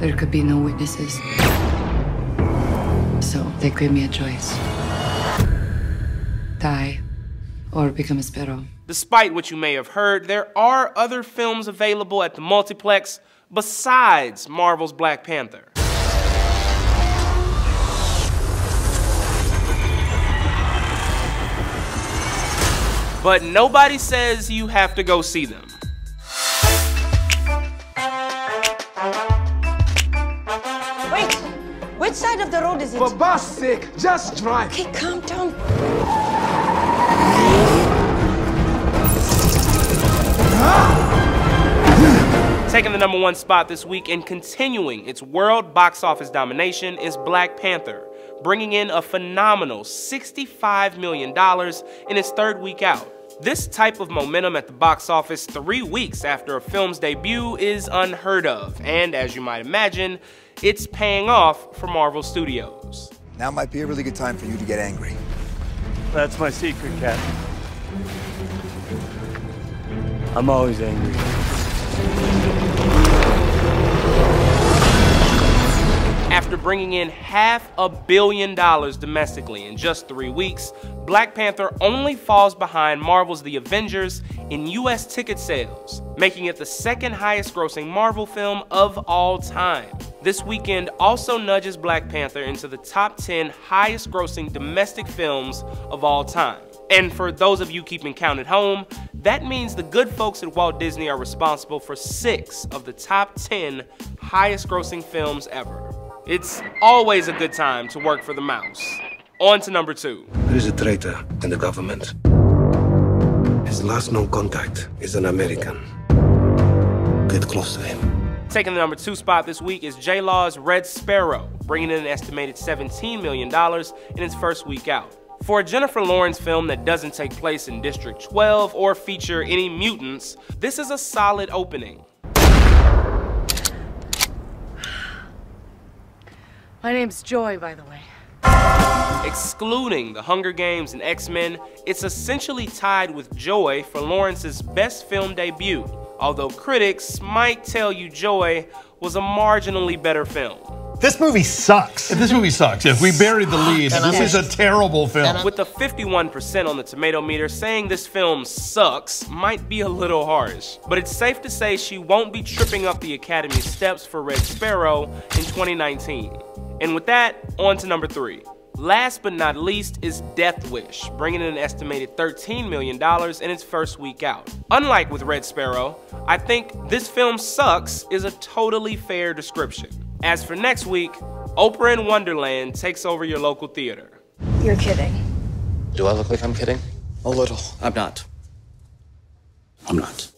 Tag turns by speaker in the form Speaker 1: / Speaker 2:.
Speaker 1: There could be no witnesses. So they gave me a choice. Die or become a sparrow.
Speaker 2: Despite what you may have heard, there are other films available at the multiplex besides Marvel's Black Panther. But nobody says you have to go see them.
Speaker 3: Wait! Which side of the road is it?
Speaker 4: For God's sake, just drive.
Speaker 3: Okay, calm down.
Speaker 2: Taking the #1 spot this week and continuing its world box office domination is Black Panther, bringing in a phenomenal $65 million in its third week out. This type of momentum at the box office 3 weeks after a film's debut is unheard of, and as you might imagine, it's paying off for Marvel Studios.
Speaker 5: Now might be a really good time for you to get angry.
Speaker 6: That's my secret, Captain. I'm always angry.
Speaker 2: After bringing in $500 million domestically in just 3 weeks, Black Panther only falls behind Marvel's The Avengers in US ticket sales, making it the second highest grossing Marvel film of all time. This weekend also nudges Black Panther into the top 10 highest grossing domestic films of all time. And for those of you keeping count at home, that means the good folks at Walt Disney are responsible for 6 of the top 10 highest grossing films ever. It's always a good time to work for the mouse. On to #2.
Speaker 7: There is a traitor in the government. His last known contact is an American. Get close to him.
Speaker 2: Taking the #2 spot this week is J. Law's Red Sparrow, bringing in an estimated $17 million in its first week out. For a Jennifer Lawrence film that doesn't take place in District 12 or feature any mutants, this is a solid opening.
Speaker 8: My name's Joy, by the way.
Speaker 2: Excluding The Hunger Games and X-Men, it's essentially tied with Joy for Lawrence's best film debut, although critics might tell you Joy was a marginally better film.
Speaker 9: This movie sucks. This movie sucks. If we buried the lead, this is a terrible film.
Speaker 2: With the 51% on the tomato meter, saying this film sucks might be a little harsh. But it's safe to say she won't be tripping up the Academy steps for Red Sparrow in 2019. And with that, on to #3. Last but not least is Death Wish, bringing in an estimated $13 million in its first week out. Unlike with Red Sparrow, I think this film sucks is a totally fair description. As for next week, Oprah in Wonderland takes over your local theater.
Speaker 3: You're kidding.
Speaker 10: Do I look like I'm kidding?
Speaker 5: A little.
Speaker 10: I'm not.
Speaker 7: I'm not.